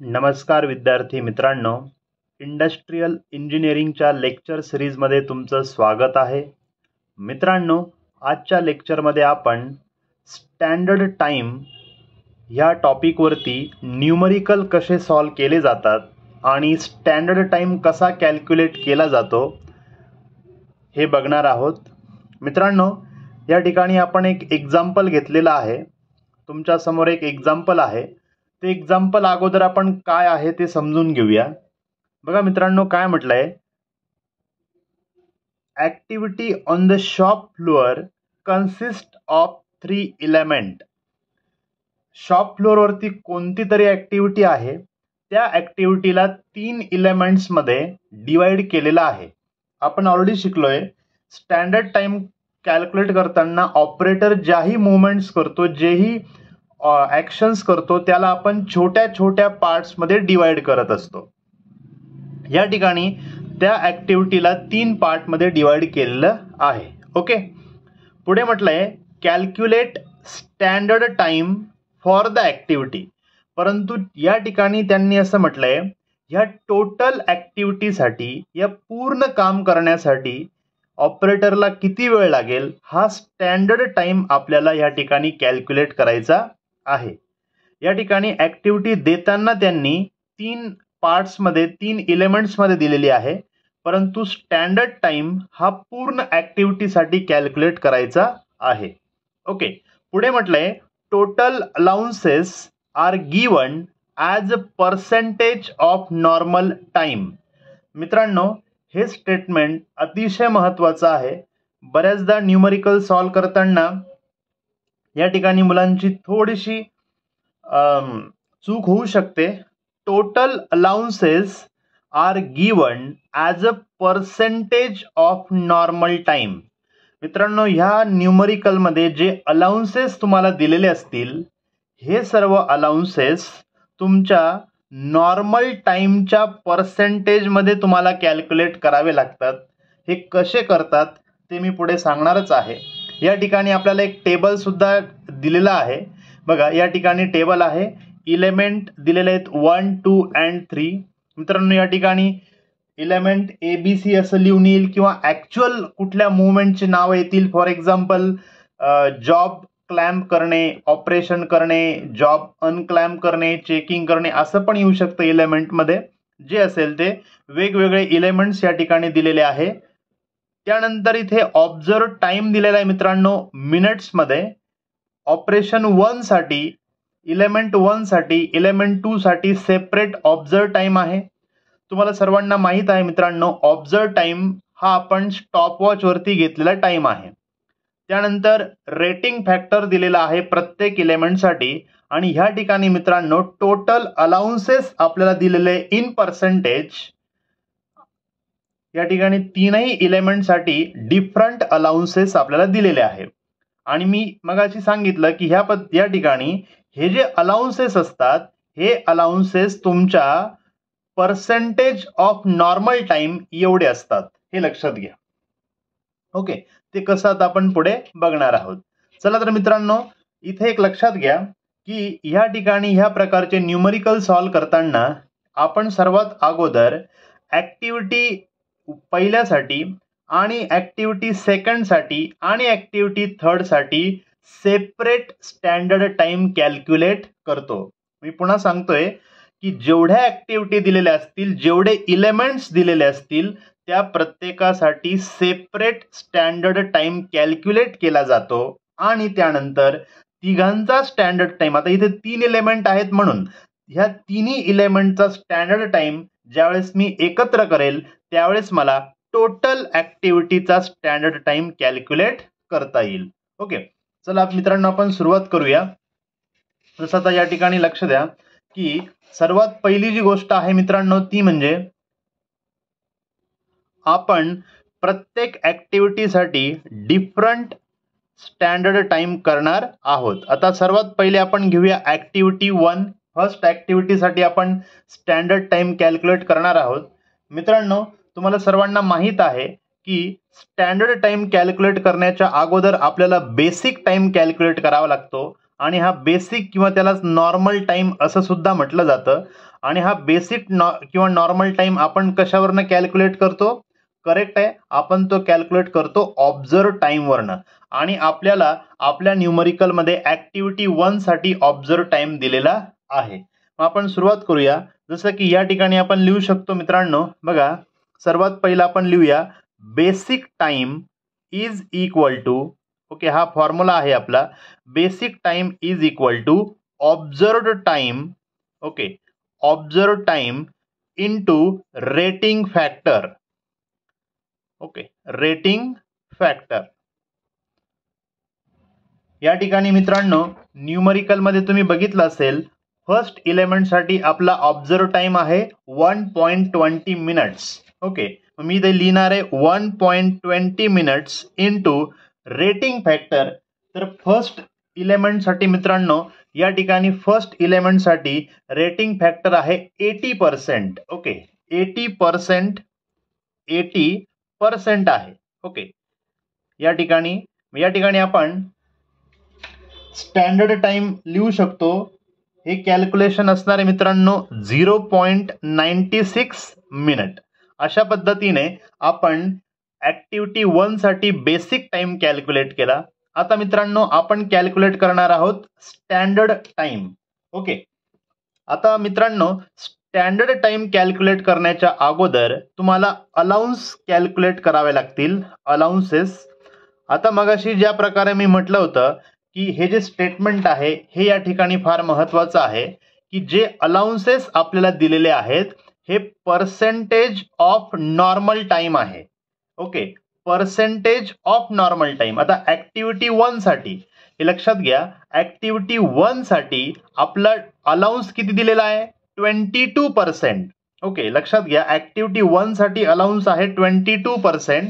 नमस्कार विद्यार्थी मित्रांनो, इंडस्ट्रियल इंजिनिअरिंगच्या लेक्चर सिरीजमध्ये तुमचं स्वागत आहे. मित्रांनो, आजच्या लेक्चरमध्ये आपण स्टँडर्ड टाइम ह्या टॉपिकवरती न्यूमरिकल कसे सॉल्व केले जातात आणि स्टँडर्ड टाइम कसा कॅल्क्युलेट केला जातो हे बघणार आहोत. मित्रांनो, या ठिकाणी आपण एक एक्झाम्पल घेतलेलं आहे. तुमच्या समोर एक एक्झाम्पल आहे. ते एक्झाम्पल अगोदर आपण काय आहे ते समजून घेऊया. बघा मित्रांनो, काय म्हटलंय, activity on the shop floor consist of 3 element. Shop फ्लोअरवरती कोणती तरी ऍक्टिव्हिटी आहे, त्या ऍक्टिव्हिटीला 3 एलिमेंट्स मध्ये डिवाइड केलेलं आहे. आपण ऑलरेडी शिकलोय, स्टँडर्ड टाइम कॅल्क्युलेट करताना ऑपरेटर ज्याही मुवमेंट्स करतो, जेही ॲक्शन्स करतो, त्याला आपण छोट्या छोट्या पार्ट्समध्ये डिवाइड करत असतो. या ठिकाणी त्या ॲक्टिव्हिटीला 3 पार्टमध्ये डिवाइड केलेलं आहे. ओके, पुढे म्हटलंय calculate standard time for the activity. परंतु या ठिकाणी त्यांनी असं म्हटलंय, ह्या टोटल ॲक्टिव्हिटीसाठी, या पूर्ण काम करण्यासाठी ऑपरेटरला किती वेळ लागेल, हा स्टँडर्ड टाइम आपल्याला या ठिकाणी कॅल्क्युलेट करायचा आहे. या ठिकाणी ऍक्टिव्हिटी देताना त्यांनी 3 पार्ट्समध्ये 3 एलिमेंट्समध्ये दिलेली आहे, परंतु स्टँडर्ड टाइम हा पूर्ण ऍक्टिव्हिटीसाठी कॅल्क्युलेट करायचा आहे. ओके, पुढे म्हटलंय total allowances are given as a percentage of normal time. मित्रांनो, हे स्टेटमेंट अतिशय महत्वाचं आहे. बऱ्याचदा न्यूमरिकल सॉल्व करताना या ठिकाणी मुलांची थोडीशी चूक होऊ शकते. Total allowances are given as a percentage of normal time. मित्रांनो, ह्या न्यूमरिकलमध्ये जे अलाउन्सेस तुम्हाला दिलेले असतील, हे सर्व अलाउन्सेस तुमच्या नॉर्मल टाइमच्या पर्सेंटेजमध्ये तुम्हाला कॅल्क्युलेट करावे लागतात. हे कसे करतात ते मी पुढे सांगणारच आहे. या ठिकाणी आपल्याला एक टेबल सुद्धा दिलेला आहे. बघा, या ठिकाणी टेबल आहे, एलिमेंट दिलेले आहेत 1, 2 and 3. मित्रांनो, या ठिकाणी एलिमेंट ABC असं लिहून येईल किंवा ऍक्च्युअल कुठल्या मुवमेंटचे नाव येतील. फॉर एक्झाम्पल, जॉब क्लॅम्प करणे, ऑपरेशन करणे, जॉब अनक्लॅम्प करणे, चेकिंग करणे, असं पण येऊ शकतं एलिमेंटमध्ये. जे असेल ते वेगवेगळे एलिमेंट्स या ठिकाणी दिलेले आहे. त्यानंतर इथे ऑब्झर्व टाइम दिलेला आहे मित्रांनो, मिनिट्समध्ये. ऑपरेशन 1 साठी, एलिमेंट 1 साठी, एलिमेंट 2 साठी सेपरेट ऑब्झर्व टाइम आहे. तुम्हाला सर्वांना माहित आहे मित्रांनो, ऑब्झर्व टाइम हा आपण स्टॉपवॉच वरती घेतलेला टाइम आहे. त्यानंतर रेटिंग फॅक्टर दिलेला आहे प्रत्येक एलिमेंटसाठी. आणि ह्या ठिकाणी मित्रांनो टोटल अलाउन्सेस आपल्याला दिलेले इन पर्सेंटेज. या ठिकाणी 3ही एलिमेंटसाठी डिफरंट अलाउन्सेस आपल्याला दिलेले आहे. आणि मी मगाशी सांगितलं की या ठिकाणी हे जे अलाउन्सेस असतात, हे अलाउन्सेस तुमच्या पर्सेंटेज ऑफ नॉर्मल टाइम एवढे असतात, हे लक्षात घ्या. ओके, ते कसं आता आपण पुढे बघणार आहोत. चला तर मित्रांनो, इथे एक लक्षात घ्या की ह्या ठिकाणी ह्या प्रकारचे न्यूमरिकल सॉल्व करताना आपण सर्वात अगोदर ऍक्टिव्हिटी पहिल्यासाठी आणि ऍक्टिव्हिटी सेकंडसाठी आणि ऍक्टिव्हिटी थर्डसाठी सेपरेट स्टँडर्ड टाइम कॅल्क्युलेट करतो. मी पुन्हा सांगतोय की जेवढ्या ऍक्टिव्हिटी दिलेल्या असतील, जेवढे एलिमेंट्स दिलेले असतील, त्या प्रत्येकासाठी सेपरेट स्टँडर्ड टाइम कॅल्क्युलेट केला जातो. आणि त्यानंतर तिघांचा स्टँडर्ड टाइम, आता इथे 3 एलिमेंट आहेत म्हणून ह्या 3ही एलिमेंटचा स्टँडर्ड टाइम ज्यावेळेस मी एकत्र करेल, त्यावेळेस मला टोटल ऍक्टिव्हिटीचा स्टँडर्ड टाइम कॅल्क्युलेट करता येईल. ओके, चला मित्रांनो आपण सुरुवात करूया. जसं आता या ठिकाणी लक्ष द्या की सर्वात पहिली जी गोष्ट आहे मित्रांनो, ती म्हणजे आपण प्रत्येक ऍक्टिव्हिटीसाठी डिफरंट स्टँडर्ड टाइम करणार आहोत. आता सर्वात पहिले आपण घेऊया ऍक्टिव्हिटी 1. फर्स्ट ऍक्टिव्हिटीसाठी आपण स्टँडर्ड टाइम कॅल्क्युलेट करणार आहोत. मित्रांनो, तुम्हाला सर्वांना माहित आहे की स्टँडर्ड टाइम कॅल्क्युलेट करण्याच्या अगोदर आपल्याला बेसिक टाइम कॅल्क्युलेट करावा लागतो. आणि हा बेसिक किंवा त्याला नॉर्मल टाइम असं सुद्धा म्हटलं जातं. आणि हा बेसिक किंवा नॉर्मल टाइम आपण कशावरनं कॅल्क्युलेट करतो? करेक्ट आहे, आपण तो कॅल्क्युलेट करतो ऑब्झर्व टाइम वरनं. आणि आपल्याला आपल्या न्यूमरिकल मध्ये ऍक्टिव्हिटी 1 साठी ऑब्झर्व टाइम दिलेला आहे. मग आपण सुरुवात करूया. जसं की या ठिकाणी आपण लिहू शकतो मित्रांनो, बघा सर्वात पहिला आपण लिहूया basic time is equal to, okay हा फॉर्म्युला आहे आपला, basic time is equal to observed time, okay observe time into rating factor, okay rating factor. या ठिकाणी मित्रांनो न्यूमरिकल मध्ये तुम्ही बघितलं असेल, फर्स्ट इलेमेंट साठी आपला ऑब्झर्व टाइम आहे 1.20 मिनिट्स. ओके मी इथे लिहिणार आहे 1.20 मिनिट्स इनटू रेटिंग फॅक्टर. तर फर्स्ट इलेमेंट साठी मित्रांनो या ठिकाणी फर्स्ट इलेमेंट साठी रेटिंग फॅक्टर आहे 80%. ओके 80% आहे. ओके या ठिकाणी आपण स्टँडर्ड टाइम लिहू शकतो. हे कॅल्क्युलेशन असणार आहे मित्रांनो 0.96 मिनिट. अशा पद्धतीने आपण ऍक्टिव्हिटी 1 साठी बेसिक टाइम कॅल्क्युलेट केला. आता मित्रांनो आपण कॅल्क्युलेट करणार आहोत स्टँडर्ड टाइम. ओके आता मित्रांनो स्टँडर्ड टाइम कॅल्क्युलेट करण्याच्या अगोदर तुम्हाला अलाउन्स कॅल्क्युलेट करावे लागतील, अलाउन्सेस. आता मगाशी ज्या प्रकारे मी म्हटलं होतं की हे जे स्टेटमेंट आहे हे या ठिकाणी फार महत्वाचं आहे की जे अलाउन्सेस आपल्याला दिलेले आहेत हे पर्सेंटेज ऑफ नॉर्मल टाइम आहे. Okay percentage of normal time. आता ऍक्टिव्हिटी 1 साठी हे लक्षात घ्या, ऍक्टिव्हिटी 1 साठी आपला अलाउन्स किती दिलेला आहे? 22%. ओके लक्षात घ्या, ऍक्टिव्हिटी 1 साठी अलाउन्स आहे 22%.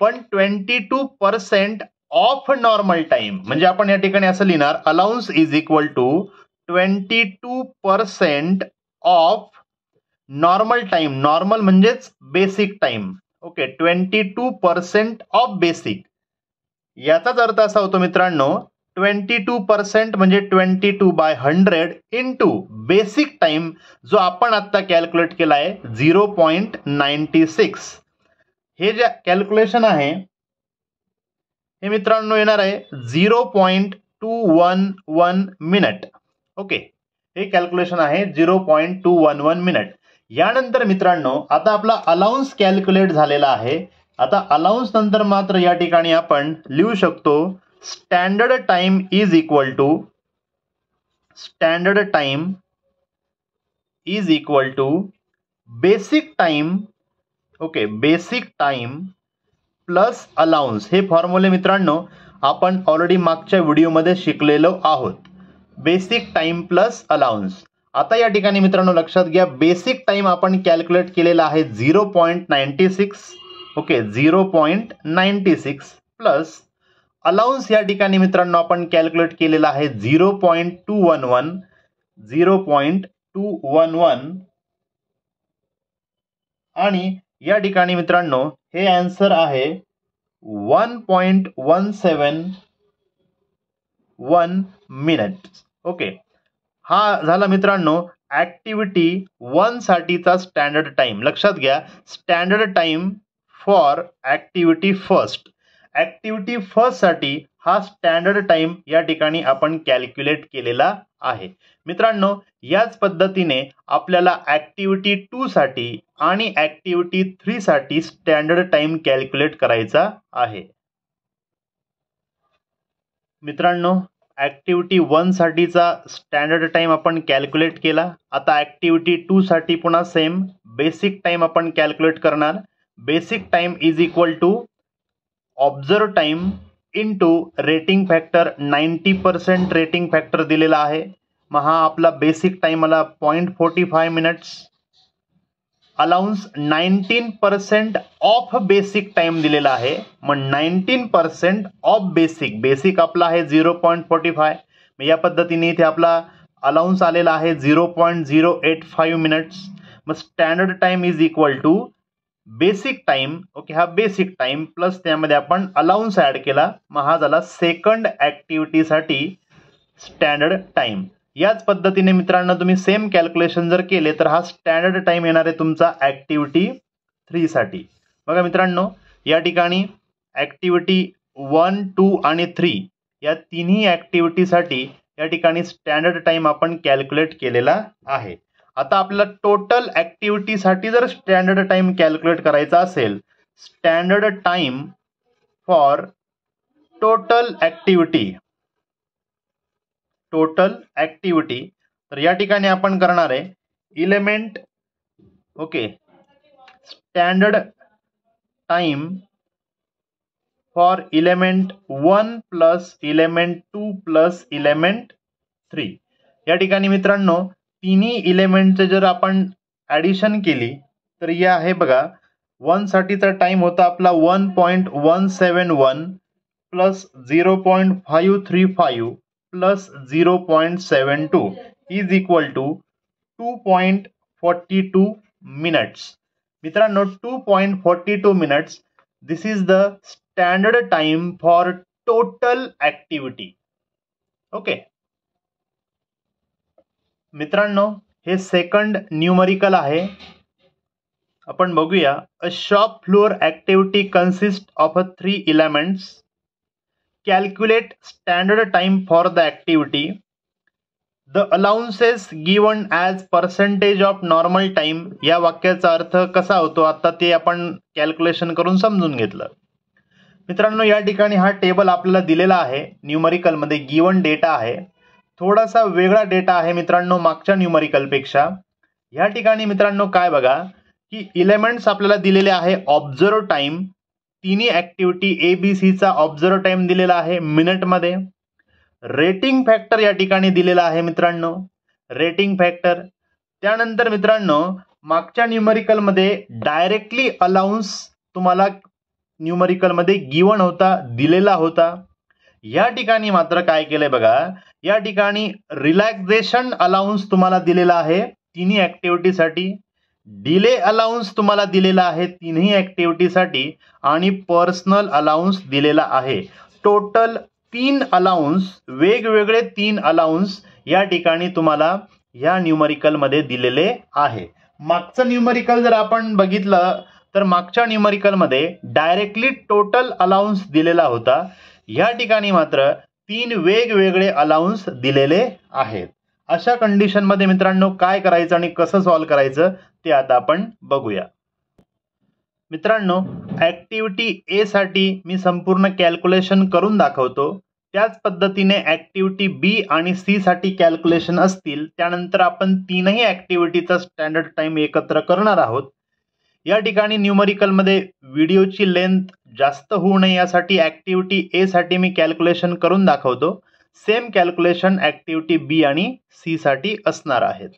पण 22% ऑफ नॉर्मल टाइम म्हणजे आपण या ठिकाणी असं लिहिणार allowance is equal to 22% of normal time. Normal म्हणजेच basic time. Okay 22% of basic. याचाच अर्थ असा होतो मित्रांनो 22% म्हणजे 22/100 इंटू बेसिक टाइम जो आपण आता कॅल्क्युलेट केला आहे 0.96. हे जे कॅल्क्युलेशन आहे हे मित्रांनो येणार आहे 0.211 मिनिट. ओके हे कॅल्क्युलेशन आहे 0.211 मिनिट. यानंतर मित्रांनो आता आपला अलाउन्स कॅल्क्युलेट झालेला आहे. आता अलाउन्स नंतर मात्र या ठिकाणी आपण लिहू शकतो standard time is equal to, standard time is equal to basic time, okay basic time plus allowance. हे फॉर्म्युले मित्रांनो आपण ऑलरेडी मागच्या व्हिडिओमध्ये शिकलेलो आहोत. Basic time plus allowance. आता या ठिकाणी मित्रांनो लक्षात घ्या बेसिक टाइम आपण कॅल्क्युलेट केलेला आहे 0.96. ओके 0.96 प्लस अलाउन्स या ठिकाणी मित्रांनो आपण कॅल्क्युलेट केलेला आहे 0.211. 0.211 आणि या ठिकाणी मित्रांनो हे आन्सर आहे 1.171 मिनिट. ओके हा झाला मित्रांनो ऍक्टिव्हिटी 1 साठीचा स्टँडर्ड टाइम. लक्षात घ्या standard time for activity first. Activity first साठी हा स्टँडर्ड टाइम या ठिकाणी आपण कॅल्क्युलेट केलेला आहे. मित्रांनो याच पद्धतीने आपल्याला ऍक्टिव्हिटी 2 साठी आणि ऍक्टिव्हिटी 3 साठी स्टँडर्ड टाइम कॅल्क्युलेट करायचा आहे. मित्रांनो ऍक्टिव्हिटी 1 साठीचा स्टँडर्ड टाइम आपण कॅल्क्युलेट केला. आता ऍक्टिव्हिटी 2 साठी पुन्हा सेम बेसिक टाइम आपण कॅल्क्युलेट करणार. Basic time is equal to observe time into rating factor. 90% rating factor दिलेला आहे. मग हा आपला बेसिक टाइम आला 0.45 minutes. Allowance 19% of basic time दिलेला आहे. मग 19% ऑफ बेसिक, बेसिक आपला आहे 0.45. या पद्धतीने इथे आपला अलाउन्स आलेला आहे 0.085 मिनिट्स. मग standard time is equal to basic time. Okay हा बेसिक टाइम प्लस त्यामध्ये आपण अलाउन्स ऍड केला. मग हा झाला सेकंड ऍक्टिव्हिटीसाठी स्टँडर्ड टाइम. याच पद्धतीने मित्रांनो तुम्ही सेम कॅल्क्युलेशन जर केले तर हा स्टँडर्ड टाइम येणार आहे तुमचा ॲक्टिव्हिटी 3 साठी. बघा मित्रांनो, या ठिकाणी ॲक्टिव्हिटी 1, 2 आणि 3 या तिन्ही ॲक्टिव्हिटीसाठी या ठिकाणी स्टँडर्ड टाइम आपण कॅल्क्युलेट केलेला आहे. आता आपल्याला टोटल ॲक्टिव्हिटीसाठी जर स्टँडर्ड टाइम कॅल्क्युलेट करायचा असेल, standard time for total activity, तर या ठिकाणी आपण करणार आहे element okay standard time for element 1 plus element 2 plus element 3. या ठिकाणी मित्रांनो तिन्ही इलेमेंटचे जर आपण ॲडिशन केली तर हे आहे बघा, 1 साठीचा टाइम होता आपला 1.171 plus 0.535 plus 0.72 is equal to 2.42 minutes. मित्रांनो 2.42 minutes this is the standard time for total activity. Okay मित्रांनो, हे सेकंड न्यूमरिकल आहे. आपण बघूया. A shop floor activity consist of 3 elements. Calculate standard time for the activity. The allowances given as percentage of normal time. या वाक्याचा अर्थ कसा होतो आता ते आपण कॅल्क्युलेशन करून समजून घेतलं. मित्रांनो या ठिकाणी हा टेबल आपल्याला दिलेला आहे. न्यूमरिकलमध्ये गिवन डेटा आहे. थोडासा वेगळा डेटा आहे मित्रांनो मागच्या न्यूमरिकलपेक्षा. या ठिकाणी मित्रांनो काय बघा की एलिमेंट्स आपल्याला दिलेले आहे. ऑब्झर्व टाइम, तिन्ही ॲक्टिव्हिटी ABCचा ऑब्झर्व टाइम दिलेला आहे मिनिटमध्ये. रेटिंग फॅक्टर या ठिकाणी दिलेला आहे मित्रांनो, रेटिंग फॅक्टर. त्यानंतर मित्रांनो मागच्या न्यूमरिकलमध्ये डायरेक्टली अलाउन्स तुम्हाला न्यूमरिकलमध्ये गिवन होता, दिलेला होता. या ठिकाणी मात्र काय केलंय बघा, या ठिकाणी रिलॅक्सेशन अलाउन्स तुम्हाला दिलेला आहे तिन्ही ॲक्टिव्हिटीसाठी. डिले अलाउन्स तुम्हाला दिलेला आहे तिन्ही ॲक्टिव्हिटीसाठी आणि पर्सनल अलाउन्स दिलेला आहे. टोटल 3 अलाउन्स, वेगवेगळे 3 अलाउन्स या ठिकाणी तुम्हाला या न्यूमरिकलमध्ये दिलेले आहे. मागचं न्यूमरिकल जर आपण बघितलं तर मागच्या न्यूमरिकलमध्ये डायरेक्टली टोटल अलाउन्स दिलेला होता. या ठिकाणी मात्र 3 वेगवेगळे अलाउन्स दिलेले आहेत. अशा कंडिशनमध्ये मित्रांनो काय करायचं आणि कसं सॉल्व्ह करायचं ते आता आपण बघूया. मित्रांनो ॲक्टिव्हिटी A साठी मी संपूर्ण कॅल्क्युलेशन करून दाखवतो. त्याच पद्धतीने ॲक्टिव्हिटी B आणि C साठी कॅल्क्युलेशन असतील. त्यानंतर आपण तीनही ॲक्टिव्हिटीचा स्टँडर्ड टाइम एकत्र करणार आहोत. या ठिकाणी न्यूमरिकलमध्ये व्हिडिओची लेंथ जास्त होऊ नये यासाठी ॲक्टिव्हिटी A साठी मी कॅल्क्युलेशन करून दाखवतो. सेम कॅल्क्युलेशन ॲक्टिव्हिटी B आणि C साठी असणार आहेत.